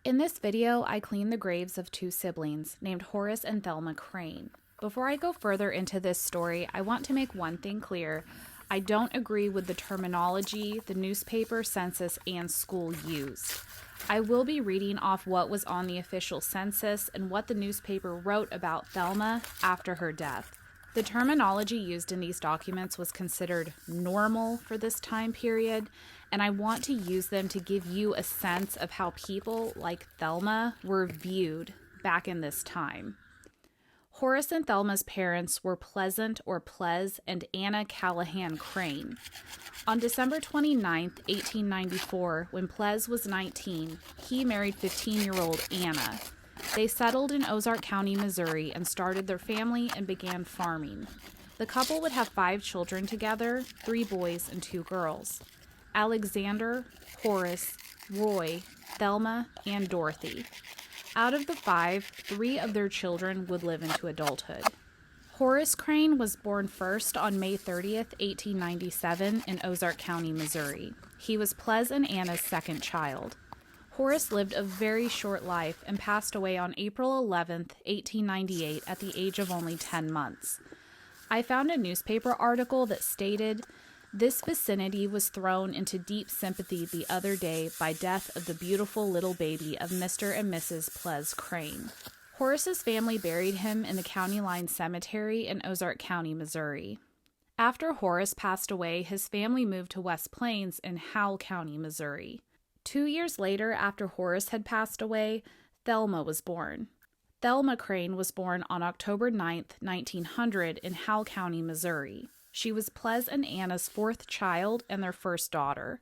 In this video, I cleaned the graves of two siblings named Horace and Thelma Crain. Before I go further into this story, I want to make one thing clear. I don't agree with the terminology the newspaper, census, and school used. I will be reading off what was on the official census and what the newspaper wrote about Thelma after her death. The terminology used in these documents was considered normal for this time period, and I want to use them to give you a sense of how people like Thelma were viewed back in this time. Horace and Thelma's parents were Pleasant or Plez and Anna Callahan Crain. On December 29, 1894, when Plez was 19, he married 15-year-old Anna. They settled in Ozark County, Missouri, and started their family and began farming. The couple would have 5 children together, 3 boys and 2 girls: Alexander, Horace, Roy, Thelma, and Dorothy. Out of the 5, 3 of their children would live into adulthood. Horace Crain was born first on May 30th, 1897 in Ozark County, Missouri. He was Plez and Anna's second child. Horace lived a very short life and passed away on April 11th, 1898 at the age of only 10 months. I found a newspaper article that stated, "This vicinity was thrown into deep sympathy the other day by death of the beautiful little baby of Mr. and Mrs. Plez Crain." Horace's family buried him in the County Line Cemetery in Ozark County, Missouri. After Horace passed away, his family moved to West Plains in Howell County, Missouri. 2 years later, after Horace had passed away, Thelma was born. Thelma Crain was born on October 9th, 1900 in Howell County, Missouri. She was Plez and Anna's 4th child and their first daughter.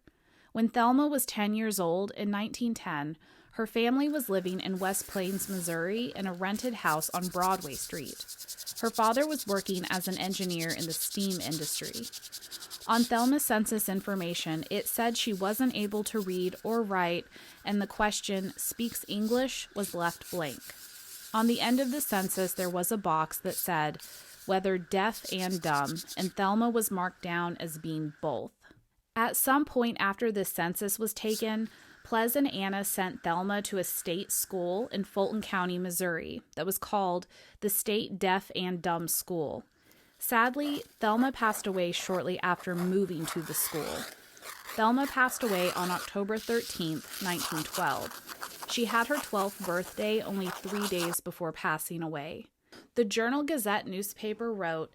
When Thelma was 10 years old in 1910, her family was living in West Plains, Missouri in a rented house on Broadway Street. Her father was working as an engineer in the steam industry. On Thelma's census information, it said she wasn't able to read or write, and the question, "Speaks English?" was left blank. On the end of the census, there was a box that said, whether deaf and dumb, and Thelma was marked down as being both. At some point after this census was taken, Plez and Anna sent Thelma to a state school in Fulton County, Missouri, that was called the State Deaf and Dumb School. Sadly, Thelma passed away shortly after moving to the school. Thelma passed away on October 13th, 1912. She had her 12th birthday only 3 days before passing away. The Journal-Gazette newspaper wrote,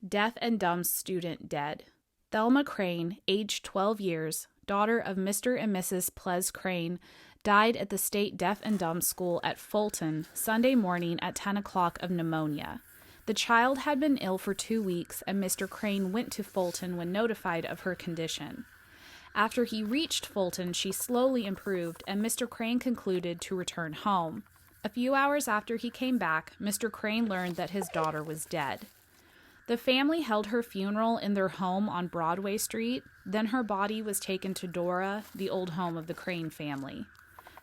"Deaf and dumb student dead. Thelma Crain, aged 12 years, daughter of Mr. and Mrs. Plez Crain, died at the State Deaf and Dumb School at Fulton Sunday morning at 10 o'clock of pneumonia. The child had been ill for 2 weeks, and Mr. Crain went to Fulton when notified of her condition. After he reached Fulton, she slowly improved, and Mr. Crain concluded to return home. A few hours after he came back, Mr. Crain learned that his daughter was dead. The family held her funeral in their home on Broadway Street. Then her body was taken to Dora, the old home of the Crain family.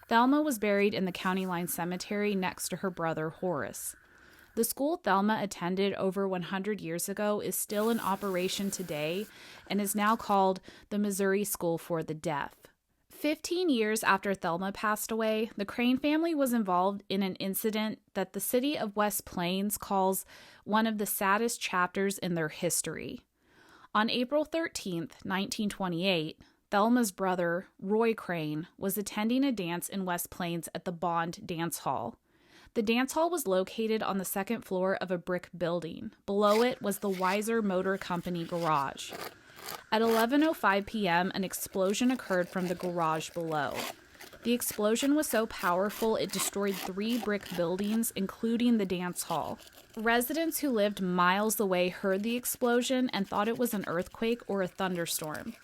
Thelma was buried in the County Line Cemetery next to her brother Horace. The school Thelma attended over 100 years ago is still in operation today and is now called the Missouri School for the Deaf. 15 years after Thelma passed away, the Crain family was involved in an incident that the city of West Plains calls one of the saddest chapters in their history. On April 13th, 1928, Thelma's brother, Roy Crain, was attending a dance in West Plains at the Bond Dance Hall. The dance hall was located on the 2nd floor of a brick building. Below it was the Weiser Motor Company garage. At 11:05 p.m., an explosion occurred from the garage below. The explosion was so powerful it destroyed 3 brick buildings, including the dance hall. Residents who lived miles away heard the explosion and thought it was an earthquake or a thunderstorm.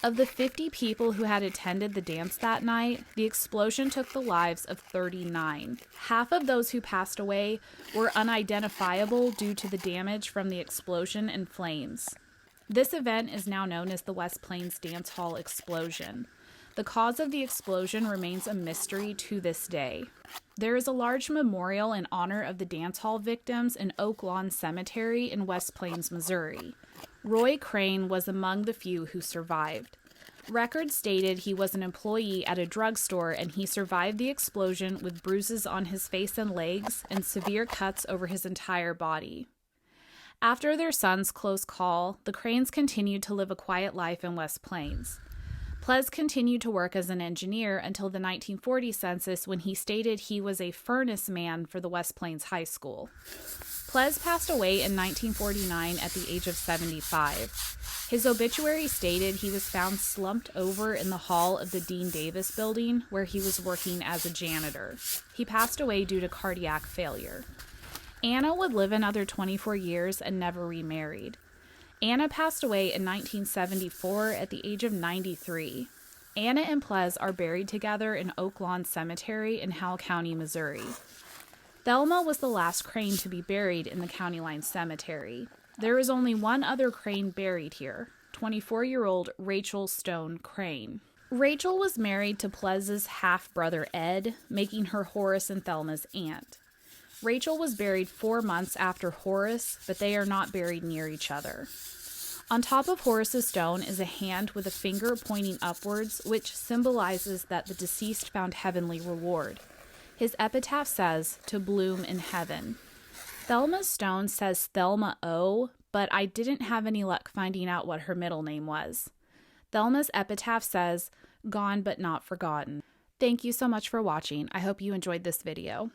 Of the 50 people who had attended the dance that night, the explosion took the lives of 39. Half of those who passed away were unidentifiable due to the damage from the explosion and flames. This event is now known as the West Plains Dance Hall explosion. The cause of the explosion remains a mystery to this day. There is a large memorial in honor of the dance hall victims in Oak Lawn Cemetery in West Plains, Missouri. Roy Crain was among the few who survived. Records stated he was an employee at a drugstore and he survived the explosion with bruises on his face and legs and severe cuts over his entire body. After their son's close call, the Crains continued to live a quiet life in West Plains. Ples continued to work as an engineer until the 1940 census when he stated he was a furnace man for the West Plains High School. Ples passed away in 1949 at the age of 75. His obituary stated he was found slumped over in the hall of the Dean Davis building where he was working as a janitor. He passed away due to cardiac failure. Anna would live another 24 years and never remarried. Anna passed away in 1974 at the age of 93. Anna and Ples are buried together in Oak Lawn Cemetery in Howell County, Missouri. Thelma was the last Crain to be buried in the County Line Cemetery. There is only one other Crain buried here, 24-year-old Rachel Stone Crain. Rachel was married to Ples's half-brother Ed, making her Horace and Thelma's aunt. Rachel was buried 4 months after Horace, but they are not buried near each other. On top of Horace's stone is a hand with a finger pointing upwards, which symbolizes that the deceased found heavenly reward. His epitaph says, "To bloom in heaven." Thelma's stone says Thelma O, but I didn't have any luck finding out what her middle name was. Thelma's epitaph says, "Gone but not forgotten." Thank you so much for watching. I hope you enjoyed this video.